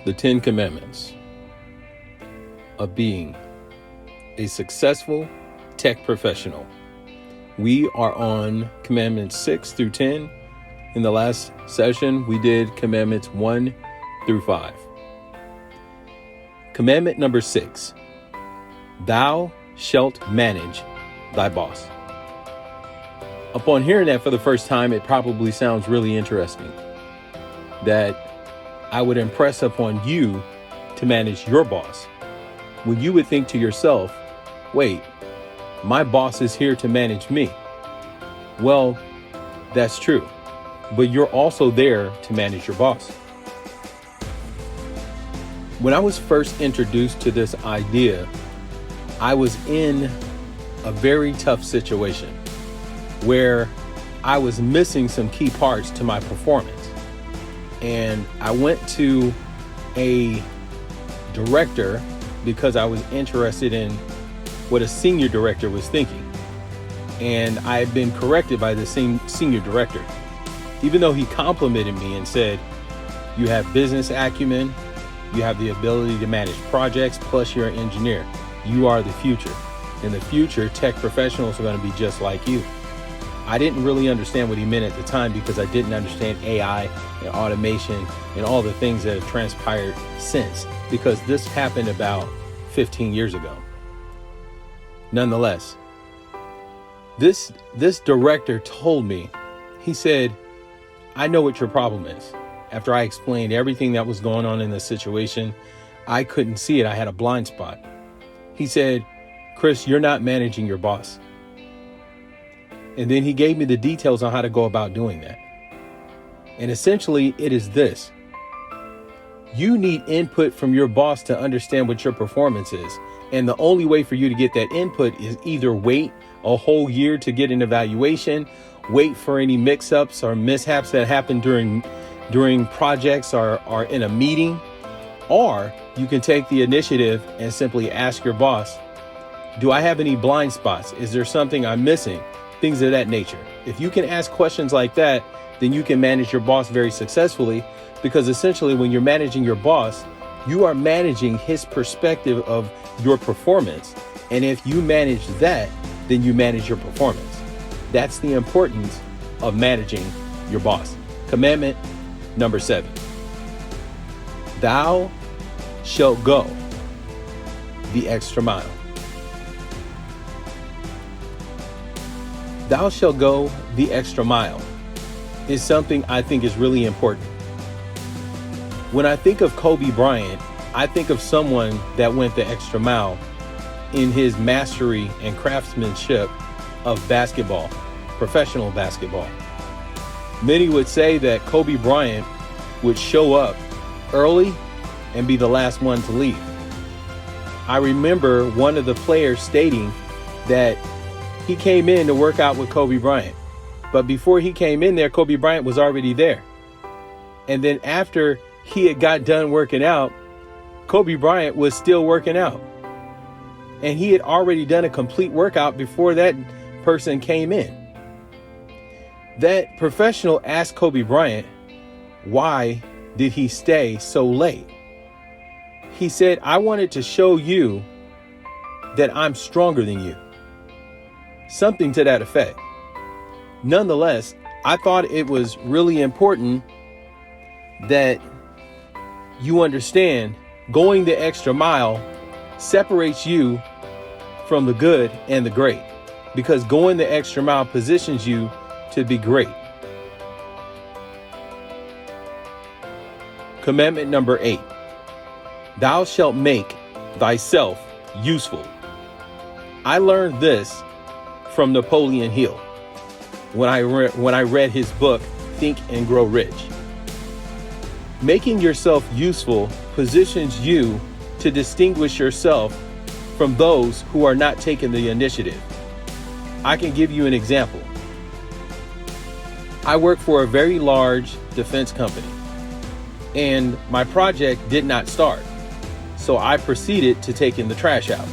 The 10 Commandments of being a successful tech professional. We are on Commandments 6 through 10. In the last session, we did Commandments 1 through 5. Commandment number 6. Thou shalt manage thy boss. Upon hearing that for the first time, it probably sounds really interesting that I would impress upon you to manage your boss. When you would think to yourself, wait, my boss is here to manage me. Well, that's true, but you're also there to manage your boss. When I was first introduced to this idea, I was in a very tough situation where I was missing some key parts to my performance. And I went to a director because I was interested in what a senior director was thinking. And I had been corrected by the same senior director, even though he complimented me and said, you have business acumen, you have the ability to manage projects, plus you're an engineer. You are the future. In the future, tech professionals are going to be just like you. I didn't really understand what he meant at the time because I didn't understand AI and automation and all the things that have transpired since, because this happened about 15 years ago. Nonetheless, this director told me, he said, I know what your problem is. After I explained everything that was going on in the situation, I couldn't see it. I had a blind spot. He said, Chris, you're not managing your boss. And then he gave me the details on how to go about doing that. And essentially, it is this. You need input from your boss to understand what your performance is. And the only way for you to get that input is either wait a whole year to get an evaluation, wait for any mix-ups or mishaps that happen during projects or in a meeting, or you can take the initiative and simply ask your boss, do I have any blind spots? Is there something I'm missing? Things of that nature. If you can ask questions like that, then you can manage your boss very successfully, because essentially when you're managing your boss, you are managing his perspective of your performance. And if you manage that, then you manage your performance. That's the importance of managing your boss. Commandment number 7. Thou shalt go the extra mile. Thou shalt go the extra mile is something I think is really important. When I think of Kobe Bryant, I think of someone that went the extra mile in his mastery and craftsmanship of basketball, professional basketball. Many would say that Kobe Bryant would show up early and be the last one to leave. I remember one of the players stating that he came in to work out with Kobe Bryant, but before he came in there, Kobe Bryant was already there. And then after he had got done working out, Kobe Bryant was still working out. And he had already done a complete workout before that person came in. That professional asked Kobe Bryant, why did he stay so late? He said, I wanted to show you that I'm stronger than you. Something to that effect. Nonetheless, I thought it was really important that you understand going the extra mile separates you from the good and the great, because going the extra mile positions you to be great. Commandment number 8. Thou shalt make thyself useful. I learned this from Napoleon Hill when I read his book, Think and Grow Rich. Making yourself useful positions you to distinguish yourself from those who are not taking the initiative. I can give you an example. I work for a very large defense company, and my project did not start. So I proceeded to take in the trash out.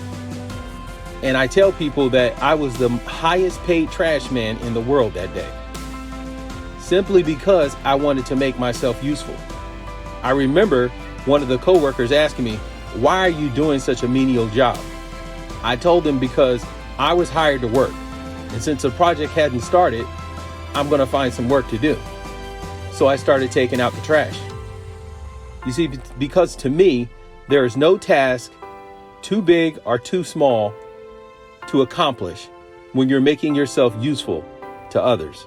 And I tell people that I was the highest paid trash man in the world that day, simply because I wanted to make myself useful. I remember one of the coworkers asking me, "Why are you doing such a menial job?" I told them because I was hired to work. And since the project hadn't started, I'm going to find some work to do. So I started taking out the trash. You see, because to me, there is no task too big or too small to accomplish when you're making yourself useful to others.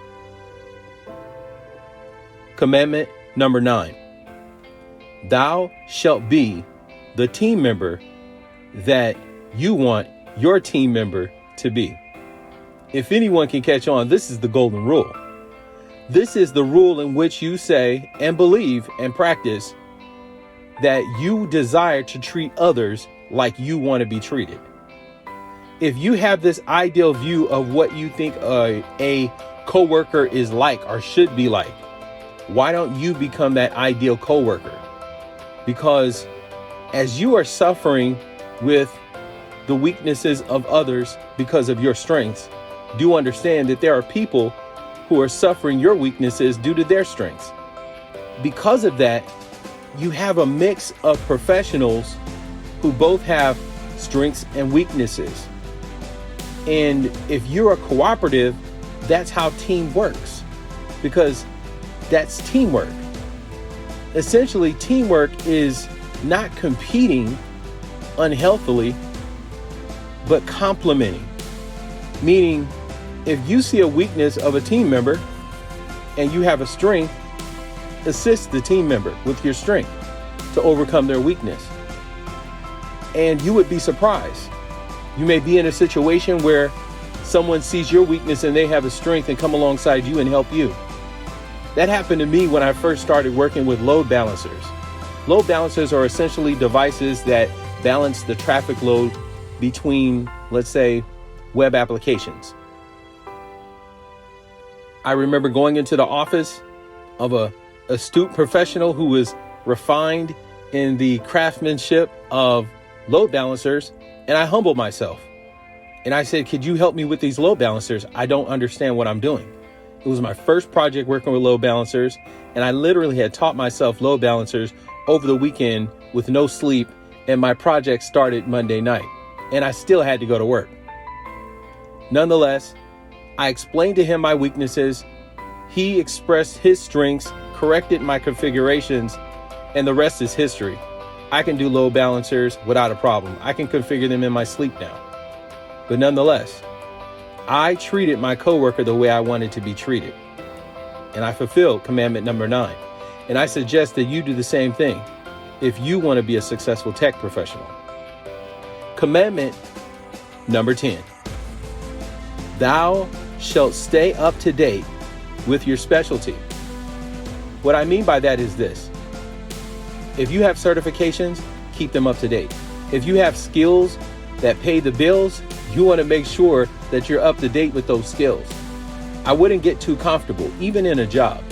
Commandment number 9. Thou shalt be the team member that you want your team member to be. If anyone can catch on, this is the golden rule. This is the rule in which you say and believe and practice that you desire to treat others like you want to be treated. If you have this ideal view of what you think a coworker is like or should be like, why don't you become that ideal coworker? Because as you are suffering with the weaknesses of others because of your strengths, do understand that there are people who are suffering your weaknesses due to their strengths. Because of that, you have a mix of professionals who both have strengths and weaknesses. And if you're a cooperative, that's how team works, because that's teamwork. Essentially, teamwork is not competing unhealthily, but complementing. Meaning, if you see a weakness of a team member and you have a strength, assist the team member with your strength to overcome their weakness. And you would be surprised. You may be in a situation where someone sees your weakness and they have a strength and come alongside you and help you. That happened to me when I first started working with load balancers. Load balancers are essentially devices that balance the traffic load between, let's say, web applications. I remember going into the office of a astute professional who was refined in the craftsmanship of load balancers, and I humbled myself. And I said, "Could you help me with these load balancers? I don't understand what I'm doing." It was my first project working with load balancers, and I literally had taught myself load balancers over the weekend with no sleep, and my project started Monday night, and I still had to go to work. Nonetheless, I explained to him my weaknesses. He expressed his strengths, corrected my configurations, and the rest is history. I can do load balancers without a problem. I can configure them in my sleep now. But nonetheless, I treated my coworker the way I wanted to be treated. And I fulfilled commandment number 9. And I suggest that you do the same thing if you want to be a successful tech professional. Commandment number 10. Thou shalt stay up to date with your specialty. What I mean by that is this. If you have certifications, keep them up to date. If you have skills that pay the bills, you want to make sure that you're up to date with those skills. I wouldn't get too comfortable, even in a job.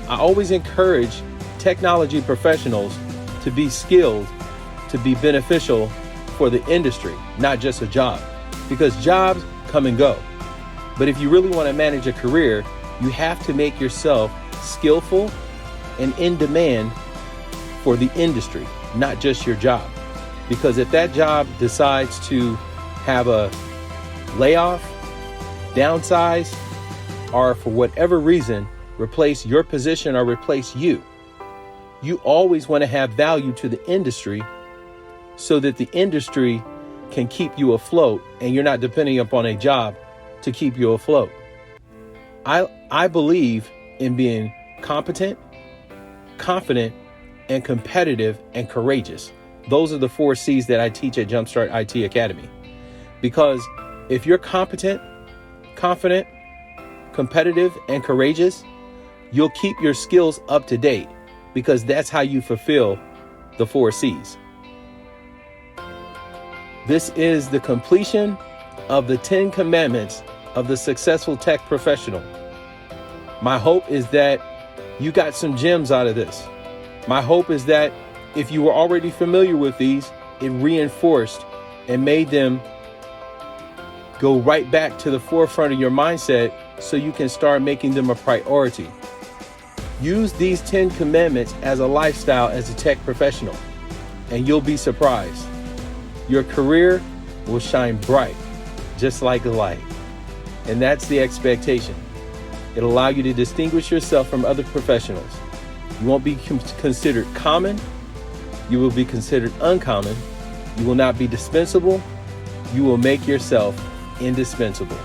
I always encourage technology professionals to be skilled, to be beneficial for the industry, not just a job, because jobs come and go. But if you really want to manage a career, you have to make yourself skillful and in demand for the industry, not just your job. Because if that job decides to have a layoff, downsize, or for whatever reason, replace your position or replace you, you always want to have value to the industry so that the industry can keep you afloat and you're not depending upon a job to keep you afloat. I believe in being competent, confident, and competitive and courageous. Those are the 4 C's that I teach at JumpStart IT Academy. Because if you're competent, confident, competitive, and courageous, you'll keep your skills up to date, because that's how you fulfill the 4 C's. This is the completion of the 10 commandments of the successful tech professional. My hope is that you got some gems out of this. My hope is that if you were already familiar with these, it reinforced and made them go right back to the forefront of your mindset so you can start making them a priority. Use these 10 commandments as a lifestyle as a tech professional. and you'll be surprised. Your career will shine bright, just like a light. And that's the expectation. It'll allow you to distinguish yourself from other professionals. You won't be considered common. You will be considered uncommon. You will not be dispensable. You will make yourself indispensable.